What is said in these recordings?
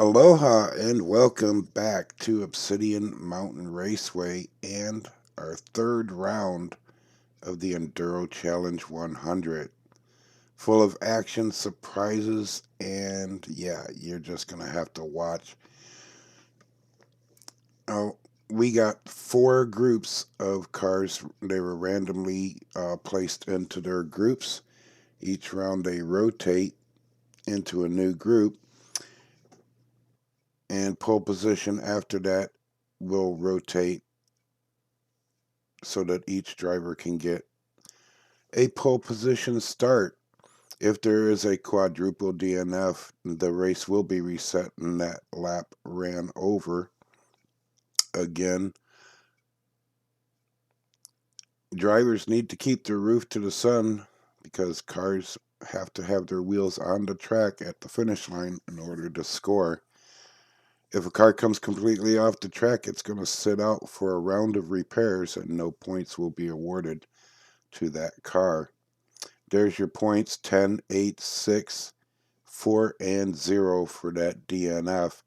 Aloha and welcome back to Obsidian Mountain Raceway and our third round of the Enduro Challenge 100. Full of action, surprises, and yeah, you're just going to have to watch. Oh, we got four groups of cars. They were randomly placed into their groups. Each round they rotate into a new group. And pole position after that will rotate so that each driver can get a pole position start. If there is a quadruple DNF, the race will be reset and that lap ran over again. Drivers need to keep their roof to the sun because cars have to have their wheels on the track at the finish line in order to score. If a car comes completely off the track, it's going to sit out for a round of repairs and no points will be awarded to that car. There's your points: 10, 8, 6, 4, and 0 for that DNF.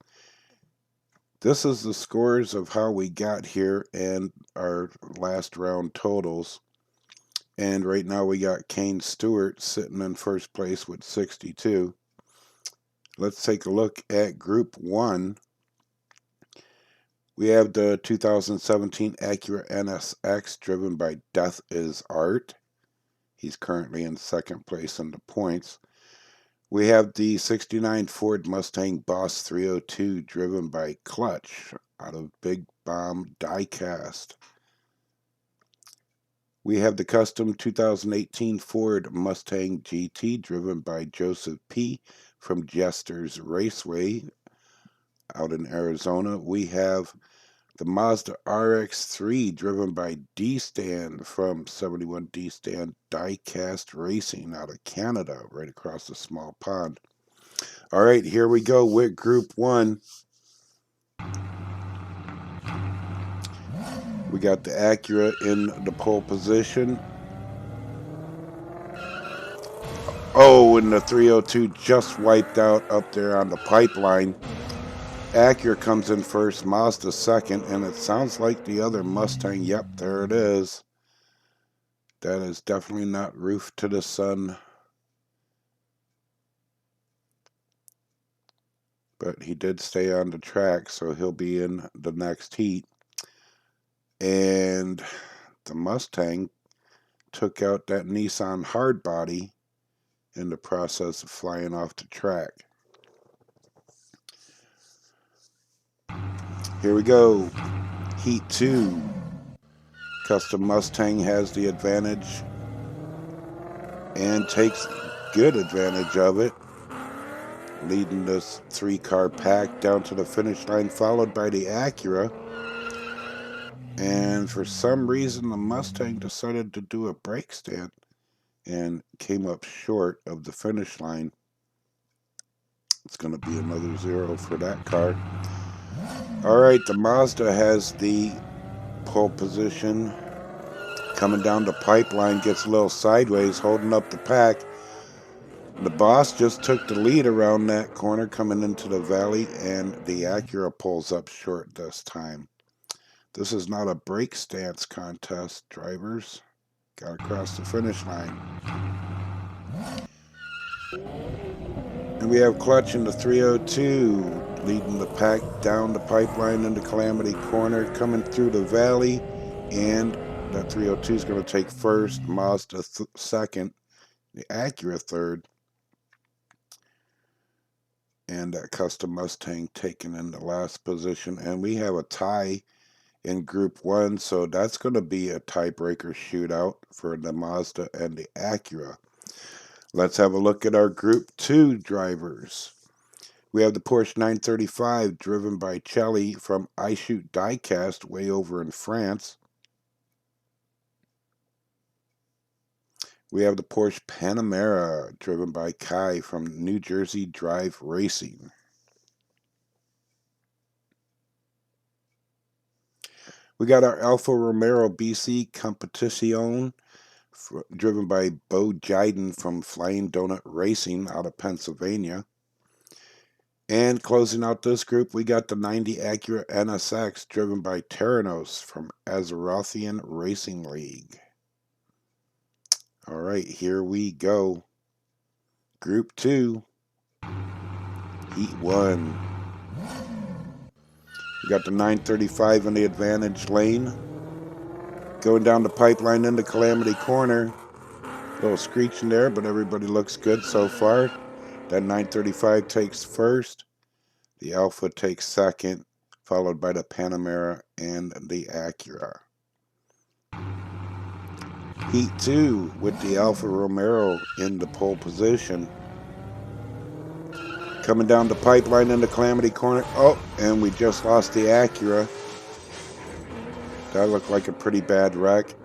This is the scores of how we got here and our last round totals. And right now we got Kane Stewart sitting in first place with 62. Let's take a look at Group 1. We have the 2017 Acura NSX driven by Death is Art. He's currently in second place in the points. We have the 69 Ford Mustang Boss 302 driven by Clutch out of Big Bomb DIECAST. We have the custom 2018 Ford Mustang GT driven by Joseph P. from Jester's Raceway out in Arizona. We have the Mazda RX-3 driven by D-Stand from 71 D-Stand Diecast Racing out of Canada, right across the small pond. All right, here we go with Group 1. We got the Acura in the pole position. Oh, and the 302 just wiped out up there on the pipeline. Acura comes in first, Mazda second, and it sounds like the other Mustang. Yep, there it is. That is definitely not roof to the sun. But he did stay on the track, so he'll be in the next heat. And the Mustang took out that Nissan hardbody in the process of flying off the track. Here we go. Heat 2. Custom Mustang has the advantage and takes good advantage of it, leading this three-car pack down to the finish line, followed by the Acura. And for some reason, the Mustang decided to do a brake stand and came up short of the finish line. It's going to be another 0 for that car. All right, the Mazda has the pole position. Coming down the pipeline, gets a little sideways, holding up the pack. The Boss just took the lead around that corner coming into the valley, and the Acura pulls up short this time. This is not a brake stance contest, drivers. Got to cross the finish line. And we have Clutch in the 302, leading the pack down the pipeline into Calamity Corner, coming through the valley, and that 302 is going to take first, Mazda second, the Acura third, and that custom Mustang taken in the last position. And we have a tie in Group 1, so that's going to be a tiebreaker shootout for the Mazda and the Acura. Let's have a look at our Group 2 drivers. We have the Porsche 935 driven by Chelly from I Shoot Diecast way over in France. We have the Porsche Panamera driven by Kai from New Jersey Drive Racing. We got our Alfa Romero BC Competition driven by Bo Jiden from Flying Donut Racing out of Pennsylvania. And closing out this group, we got the 90 Acura NSX driven by Terranos from Azerothian Racing League. All right, here we go. Group 2, Heat 1. We got the 935 in the advantage lane. Going down the pipeline into Calamity Corner. A little screeching there, but everybody looks good so far. That 935 takes first. The Alpha takes second, followed by the Panamera and the Acura. Heat 2 with the Alfa Romero in the pole position. Coming down the pipeline into Calamity Corner. Oh, and we just lost the Acura. That looked like a pretty bad wreck.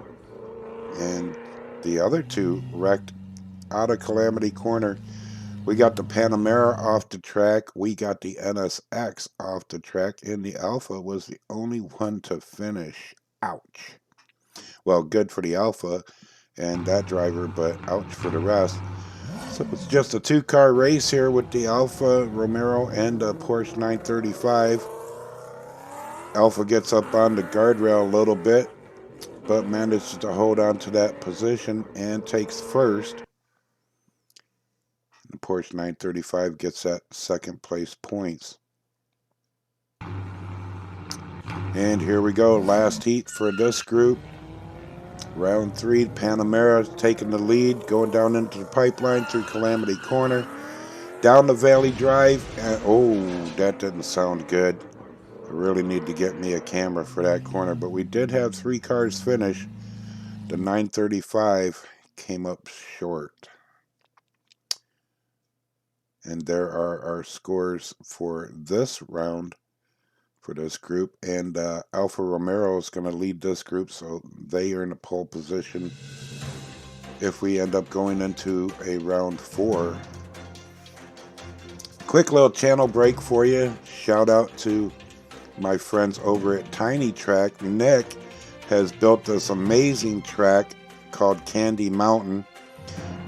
And the other two wrecked out of Calamity Corner. We got the Panamera off the track. We got the NSX off the track. And the Alpha was the only one to finish. Ouch. Well, good for the Alpha and that driver, but ouch for the rest. So it's just a two-car race here with the Alfa Romero and the Porsche 935. Alpha gets up on the guardrail a little bit, but manages to hold on to that position and takes first. The Porsche 935 gets that second place points. And here we go, last heat for this group. Round 3, Panamera taking the lead, going down into the pipeline through Calamity Corner, down the Valley Drive, and oh, that didn't sound good. I really need to get me a camera for that corner, but we did have 3 cars finish. The 935 came up short. And there are our scores for this round for this group. And Alfa Romero is going to lead this group, so they are in a pole position if we end up going into a round 4. Quick little channel break for you. Shout out to my friends over at Tiny Track. Nick has built this amazing track called Candy Mountain.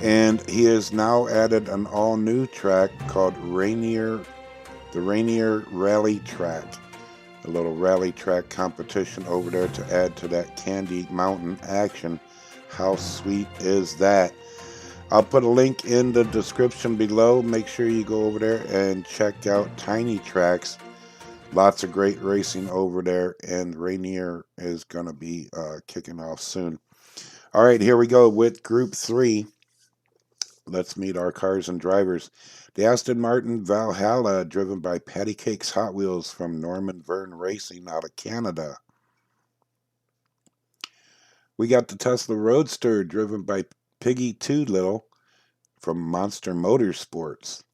And he has now added an all-new track called the Rainier Rally Track. A little rally track competition over there to add to that Candy Mountain action. How sweet is that? I'll put a link in the description below. Make sure you go over there and check out Tiny Tracks. Lots of great racing over there, and Rainier is going to be kicking off soon. All right, here we go with Group 3. Let's meet our cars and drivers. The Aston Martin Valhalla, driven by Patty Cakes Hot Wheels from Norman Verne Racing out of Canada. We got the Tesla Roadster, driven by Piggy Too Little from Monster Motorsports.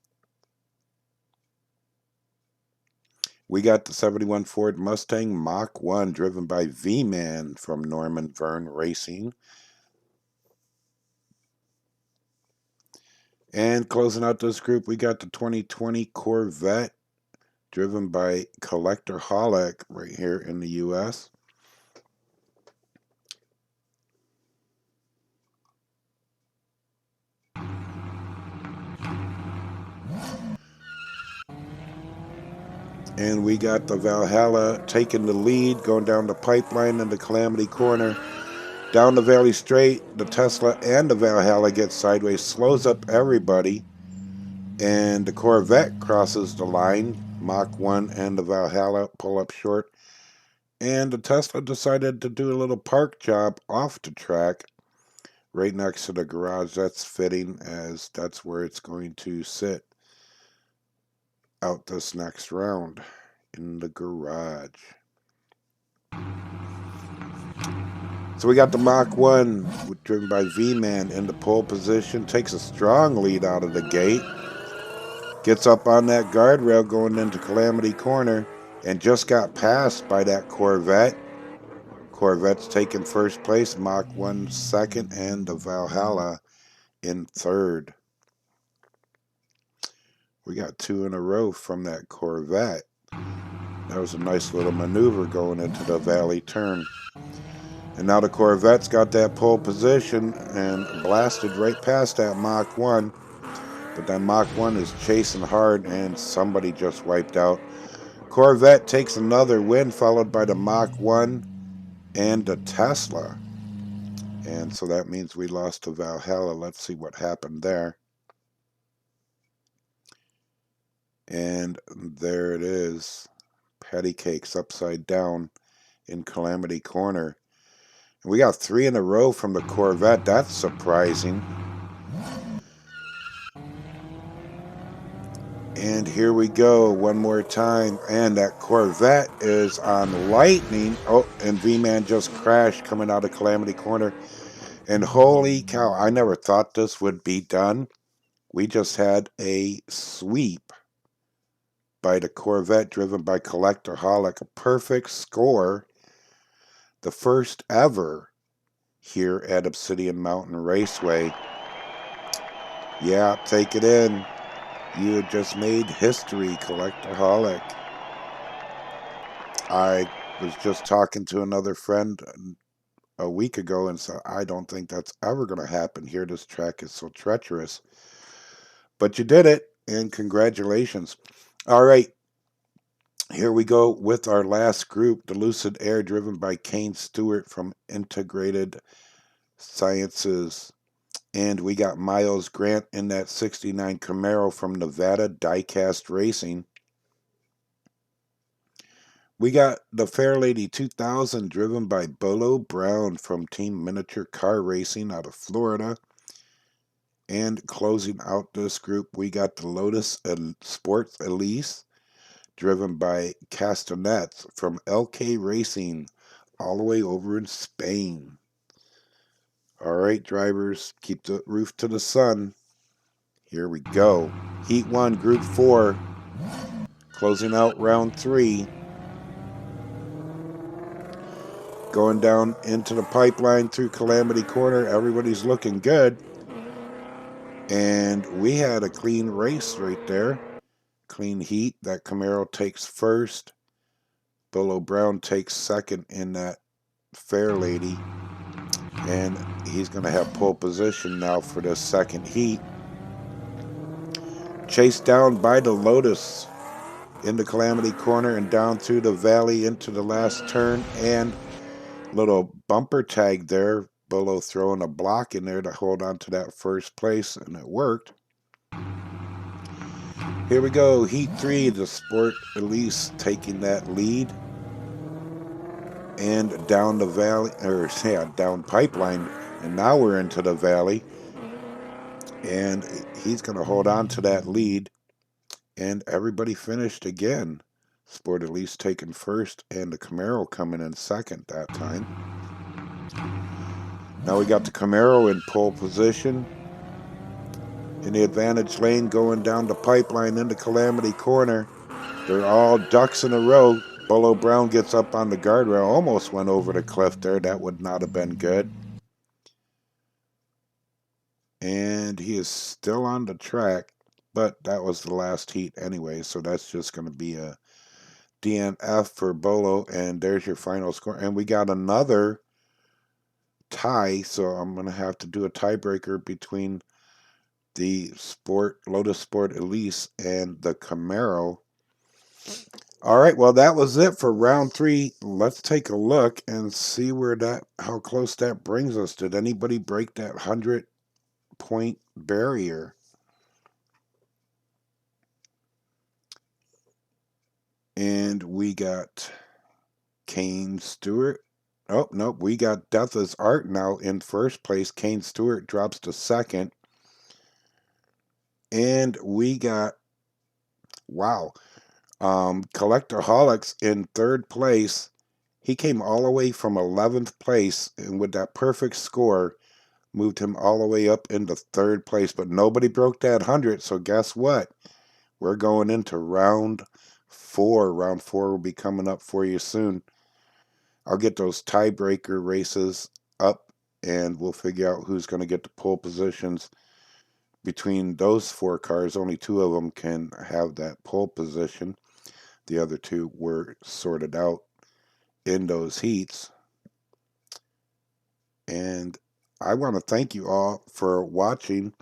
We got the 71 Ford Mustang Mach 1, driven by V-Man from Norman Verne Racing. And closing out this group, we got the 2020 Corvette, driven by Collector Holic right here in the U.S. And we got the Valhalla taking the lead, going down the pipeline into Calamity Corner. Down the Valley Straight, the Tesla and the Valhalla get sideways, slows up everybody, and the Corvette crosses the line. Mach 1 and the Valhalla pull up short, and the Tesla decided to do a little park job off the track right next to the garage. That's fitting, as that's where it's going to sit out this next round, in the garage. So we got the Mach 1, driven by V-Man, in the pole position. Takes a strong lead out of the gate. Gets up on that guardrail going into Calamity Corner, and just got passed by that Corvette. Corvette's taking first place, Mach 1 second, and the Valhalla in third. We got 2 in a row from that Corvette. That was a nice little maneuver going into the valley turn. And now the Corvette's got that pole position and blasted right past that Mach 1. But that Mach 1 is chasing hard, and somebody just wiped out. Corvette takes another win, followed by the Mach 1 and the Tesla. And so that means we lost to Valhalla. Let's see what happened there. And there it is. Patty cakes upside down in Calamity Corner. And we got 3 in a row from the Corvette. That's surprising. And here we go one more time. And that Corvette is on lightning. Oh, and V-Man just crashed coming out of Calamity Corner. And holy cow, I never thought this would be done. We just had a sweep by the Corvette driven by Collectorholic. A perfect score. The first ever here at Obsidian Mountain Raceway. Yeah, take it in. You had just made history, Collectorholic. I was just talking to another friend a week ago and said, I don't think that's ever going to happen here. This track is so treacherous. But you did it, and congratulations. All right, here we go with our last group, the Lucid Air, driven by Kane Stewart from Integrated Sciences. And we got Miles Grant in that 69 Camaro from Nevada, DIECAST Racing. We got the Fairlady 2000 driven by Bolo Brown from Team Miniature Car Racing out of Florida. And closing out this group, we got the Lotus Sports Elise driven by Castanets from LK Racing all the way over in Spain. All right, drivers, keep the roof to the sun. Here we go. Heat 1, Group 4, closing out round 3. Going down into the pipeline through Calamity Corner. Everybody's looking good. And we had a clean race right there. Clean heat. That Camaro takes first. Bolo Brown takes second in that Fairlady. And he's going to have pole position now for the second heat. Chased down by the Lotus into Calamity Corner and down through the valley into the last turn. And little bumper tag there. Bolo throwing a block in there to hold on to that first place, and it worked. Here we go, Heat 3, the Sport Elise taking that lead. And down the valley, or yeah, down pipeline, and now we're into the valley. And he's going to hold on to that lead. And everybody finished again. Sport Elise taking first, and the Camaro coming in second that time. Now we got the Camaro in pole position. In the advantage lane going down the pipeline into Calamity Corner. They're all ducks in a row. Bolo Brown gets up on the guardrail. Almost went over the cliff there. That would not have been good. And he is still on the track. But that was the last heat anyway. So that's just going to be a DNF for Bolo. And there's your final score. And we got another tie. So I'm going to have to do a tiebreaker between the Lotus Sport Elise and the Camaro. All right, well, that was it for round 3. Let's take a look and see how close that brings us. Did anybody break that 100-point barrier? And we got Kane Stewart. Oh, nope, we got Death is Art now in first place. Kane Stewart drops to second. And we got, wow, Collectorholics in third place. He came all the way from 11th place, and with that perfect score, moved him all the way up into third place. But nobody broke that 100, so guess what? We're going into round 4. Round 4 will be coming up for you soon. I'll get those tiebreaker races up, and we'll figure out who's going to get the pole positions. Between those 4 cars, only 2 of them can have that pole position. The other 2 were sorted out in those heats. And I want to thank you all for watching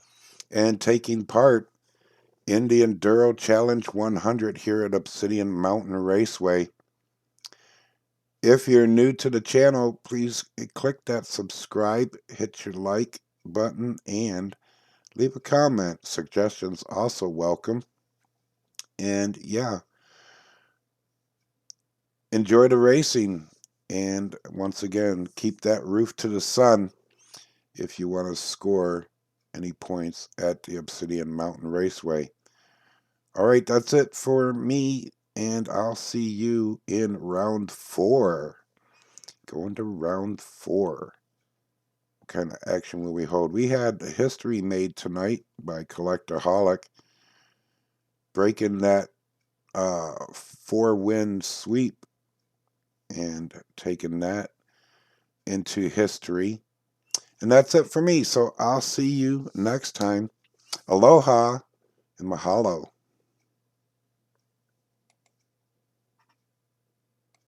and taking part in the Enduro Challenge 100 here at Obsidian Mountain Raceway. If you're new to the channel, please click that subscribe, hit your like button, and leave a comment. Suggestions also welcome. And yeah, enjoy the racing. And once again, keep that roof to the sun if you want to score any points at the Obsidian Mountain Raceway. All right, that's it for me, and I'll see you in round 4. Going to round 4. What kind of action will we hold? We had history made tonight by Collectorholic, breaking that 4-win sweep and taking that into history. And that's it for me, so I'll see you next time. Aloha and mahalo.